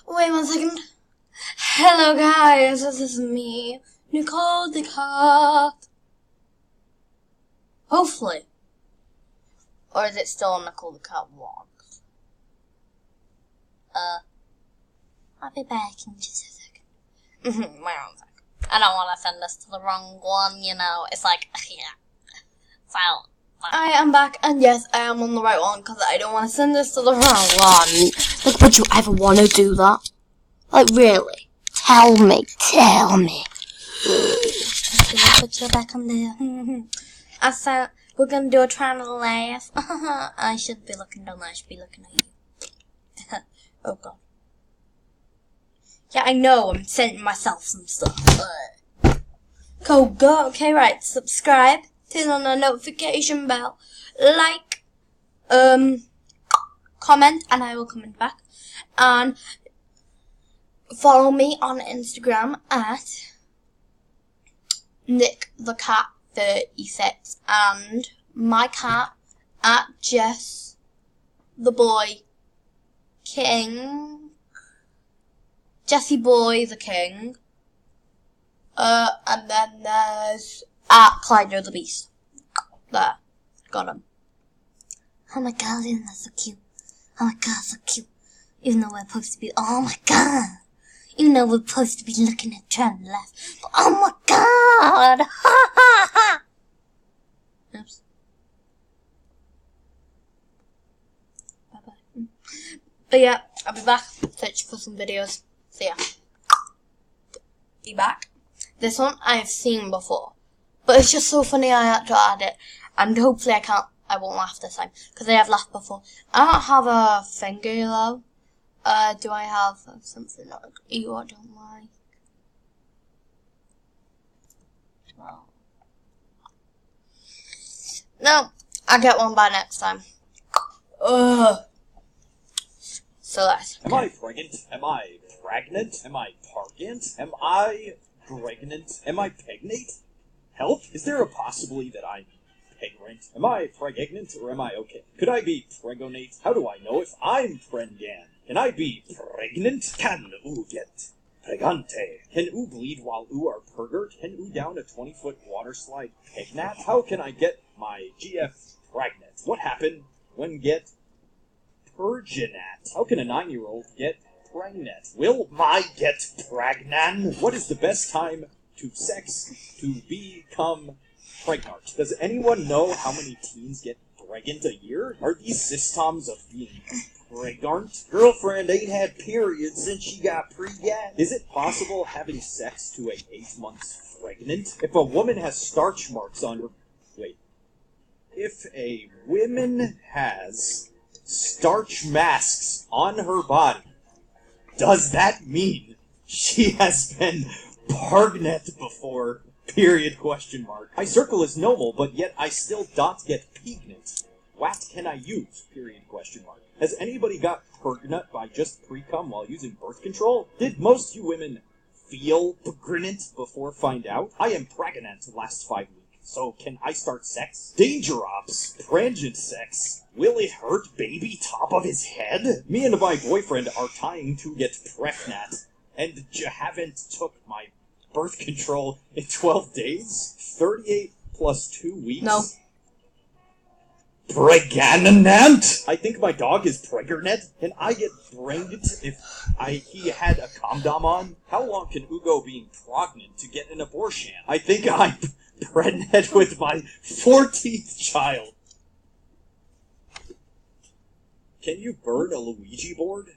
Wait 1 second. Hello guys, this is me, Nicole the Cat. Hopefully. Or is it still Nicole the Cat Vlogs? I'll be back in just a second. Wait 1 second. I don't want to send this to the wrong one, you know. It's like, yeah. File. I am back, and yes, I am on the right one, because I don't want to send this to the wrong one. Like, would you ever want to do that? Like, really? Tell me. Put you back on there. I said, we're going to do a trying to laugh. I shouldn't be looking down there, I should be looking at you. Oh, God. Yeah, I know, I'm sending myself some stuff. Go. Okay, right, subscribe. Turn on the notification bell, like, comment, and I will comment back, and follow me on Instagram at NickTheCat36, and my cat at Jess the Boy King, Jessie Boy the King, and then there's at Clyde the Beast. There. Got him. Oh my god, isn't that so cute? Oh my god, so cute. Even though we're supposed to be, oh my god. Even though we're supposed to be looking at trying to laugh. But oh my god. Ha ha ha. Oops. Bye bye. But yeah, I'll be back. Search for some videos. So yeah. Be back. This one I have seen before. But it's just so funny I had to add it. And hopefully I won't laugh this time. Because I have laughed before. I don't have a finger though. Do I have something that you don't like? Well. No. I'll get one by next time. Ugh. So that's. Am I pregnant? Am I pregnant? Am I pregnant? Am I pregnant? Am I pregnant? Help? Is there a possibility that I'm pregnant? Am I pregnant or am I okay? Could I be pregnant? How do I know if I'm pregnant? Can I be pregnant? Can oo get pregante? Can oo bleed while oo are pergert? Can oo down a 20-foot water slide pregnant? How can I get my GF pregnant? What happened when get perginat? How can a 9-year-old get pregnant? Will my get pregnant? What is the best time to sex to become pregnant? Does anyone know how many teens get pregnant a year? Are these systems of being pregnant? Girlfriend ain't had periods since she got pregnant. Is it possible having sex to a 8 months pregnant? If a woman has starch marks on her... Wait. If a woman has starch masks on her body, does that mean she has been pregnant before? Period, question mark. I circle is normal, but yet I still don't get pregnant. What can I use? Period, question mark. Has anybody got pregnant by just pre-cum while using birth control? Did most you women feel pregnant before find out? I am pregnant last 5 weeks, so can I start sex? Danger ops, pregnant sex. Will it hurt baby top of his head? Me and my boyfriend are trying to get pregnant, and you haven't took my birth control in 12 days? 38 plus 2 weeks? No. Pregnant? I think my dog is pregnant. Can I get pregnant if he had a condom on? How long can Ugo being pregnant to get an abortion? I think I'm pregnant with my 14th child. Can you burn a Luigi board?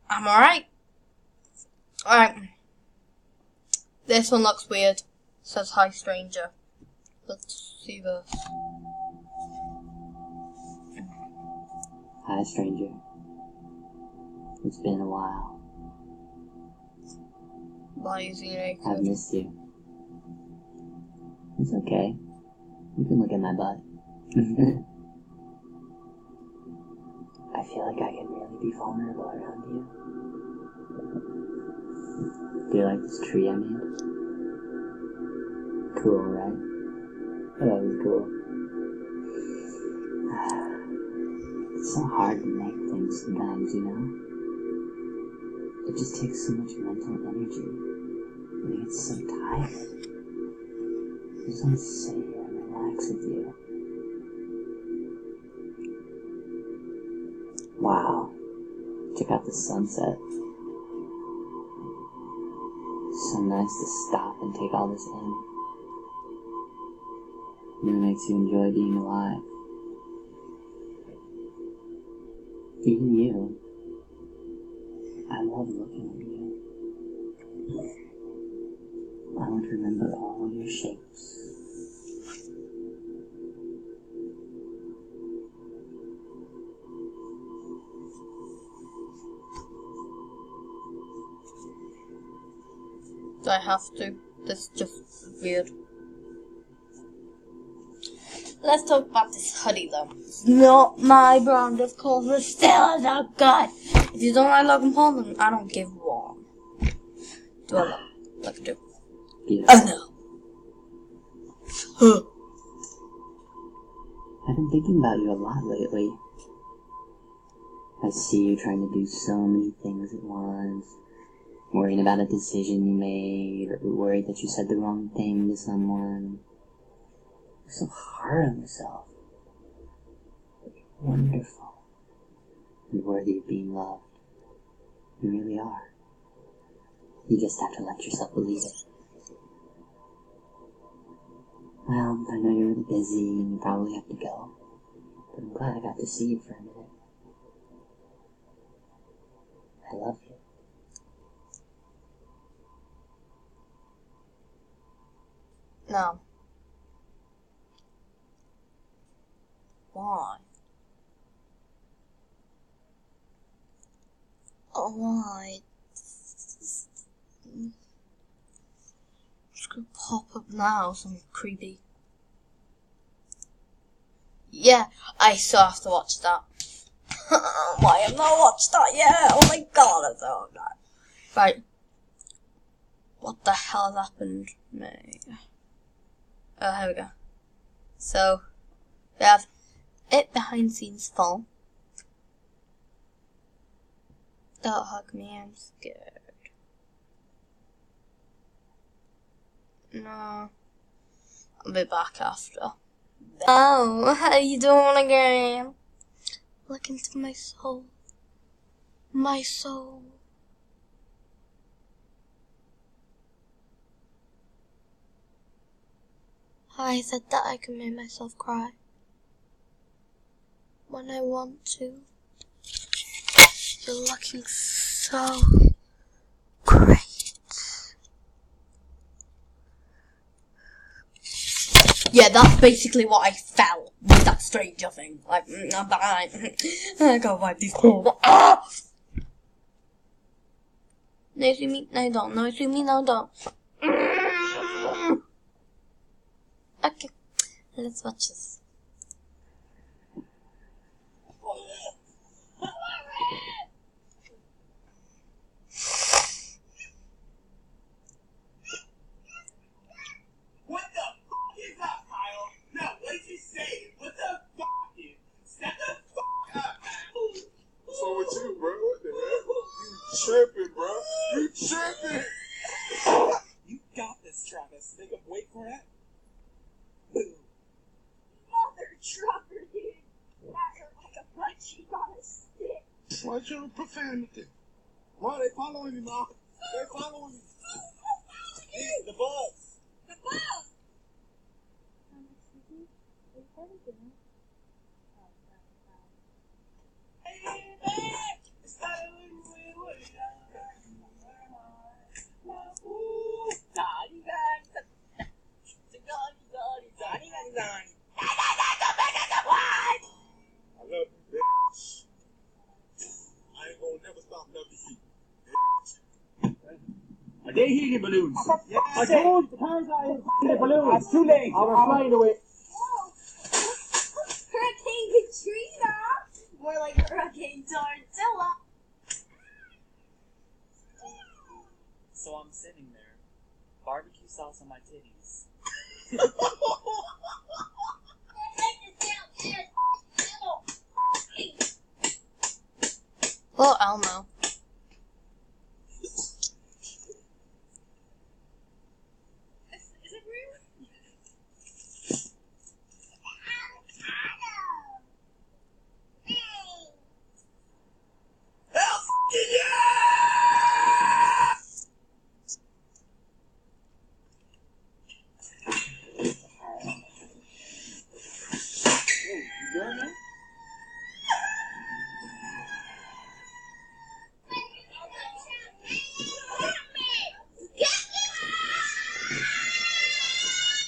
I'm alright. Alright. This one looks weird. It says hi stranger. Let's see this. Hi stranger. It's been a while. Why is he naked? I've missed you. It's okay. You can look at my butt. I feel like I can really be vulnerable around you. Do you like this tree I made? Cool, right? That was cool. It's so hard to make things sometimes, you know? It just takes so much mental energy. And you get so tired. I just want to sit here and relax with you. Wow. Check out the sunset. So nice to stop and take all this in. It really makes you enjoy being alive. Even you. I love looking at you. I want to remember all your shapes. Do I have to? That's just weird. Let's talk about this hoodie though. It's not my brand of course, but still so good. If you don't like Logan Paul, then I don't give one. Do I like do? Beautiful. Oh no. Huh. I've been thinking about you a lot lately. I see you trying to do so many things at once. Worrying about a decision you made, or worried that you said the wrong thing to someone. You're so hard on yourself. But you're wonderful. And worthy of being loved. You really are. You just have to let yourself believe it. Well, I know you're really busy and you probably have to go. But I'm glad I got to see you for a minute. I love you. No. Why? Oh, why? It's gonna pop up now, some creepy. Yeah, I still have to watch that. Why have I not watched that yet? Oh my god, I'm so glad. Right. What the hell has happened? Oh, here we go. So, we have it behind scenes full. Don't hug me, I'm scared. No. I'll be back after. Oh, how you doing again? Look into my soul. My soul. I said that I can make myself cry when I want to. You're looking so great. Yeah, that's basically what I felt with that stranger thing. Like, I'm bad. I gotta wipe these clothes off. No, see me? No, don't. No, see me? No, don't. Okay, let's watch this. What the fuck is up, Kyle? No, what did you say? What the fuck, dude? Shut the fuck up, man. So with you, bro? What the hell? You tripping, bro? You tripping? You got this, Travis. Make him wait for it. Boom. Mother trucker, dude. That hurt like a munchie on a stick. Why you profanity? Why they following me, Ma? They following me. Hey, the bus. The bus! Hey, man. It's not a little way. Ooh, Donnie, Donnie. I love you, bitch. I ain't gonna never stop loving you. Are they helium balloons? Yeah, I told you, the cars are helium balloons. It's too late. I was flying away. Whoa! Hurricane Katrina! More like Hurricane Tortilla. So I'm sitting there, barbecue sauce on my titties. Little Elmo. Is it real?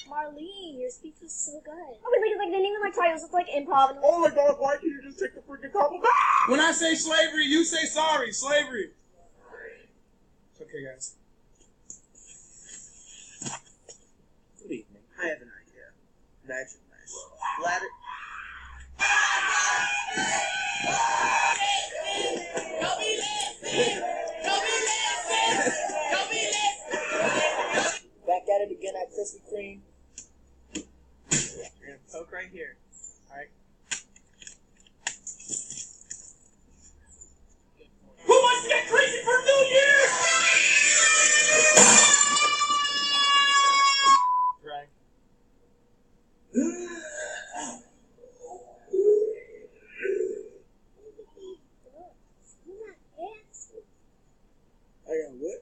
Marlene, your speech was so good. I was like the name of my trials was like improv. And Oh my god, why can't you just take the freaking compliment? When I say slavery, you say sorry. Slavery. It's okay, guys. Good evening. I have an idea. Imagine this. Ladder. Back at it again at Krispy Kreme. You're gonna poke right here. Alright? Who wants to get crazy for New Year? Greg. I got what?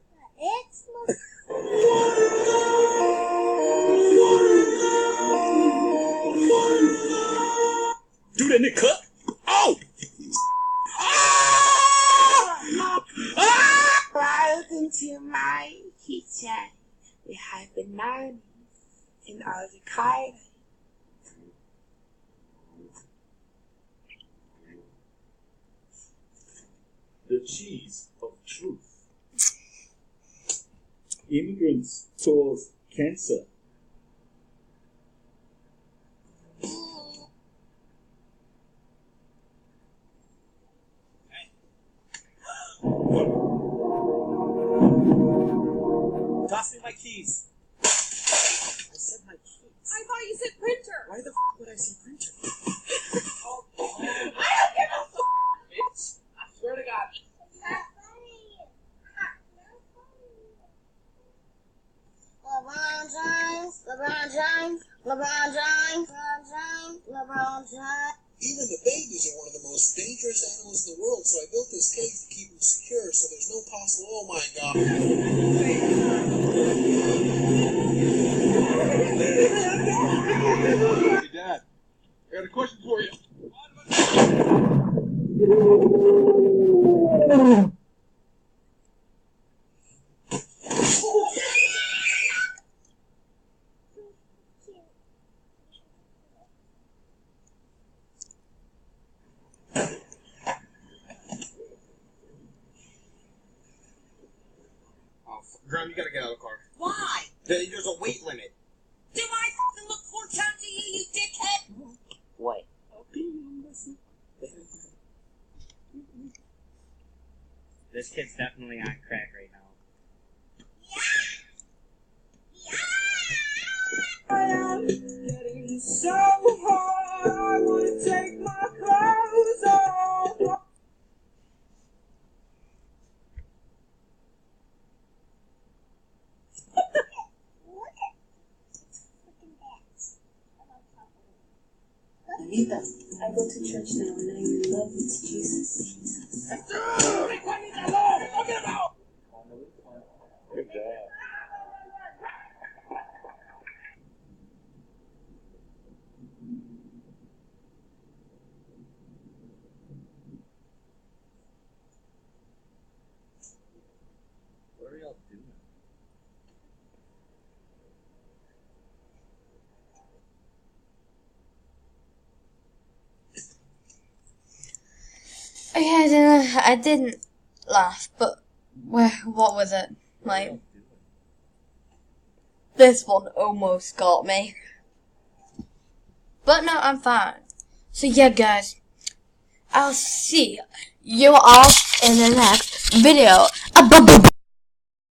Do that, Nick Cut. Oh! Welcome to my kitchen. We have bananas and avocado. The cheese of truth. Immigrants cause cancer. Toss me my keys. I said my keys. I thought you said printer. Why the f would I say printer? I don't give a f. Bitch. I swear to God. LeBron James, LeBron James, LeBron James, LeBron James, LeBron James. Even the babies are one of the most dangerous animals in the world, so I built this cage to keep them secure so there's no possible. Oh my god. Hey, Dad. I got a question for you. Graham, you gotta get out of the car. Why? There's a weight limit. Do I fucking look 4 times a year, you dickhead? What? This kid's definitely on crack right now. I am getting so hard, I wanna take my clothes off. Anita, I go to church now and I'm in love with Jesus. Good dad. What are y'all doing? Okay, I didn't laugh, but what was it? Like, this one almost got me. But no, I'm fine. So yeah, guys, I'll see you all in the next video.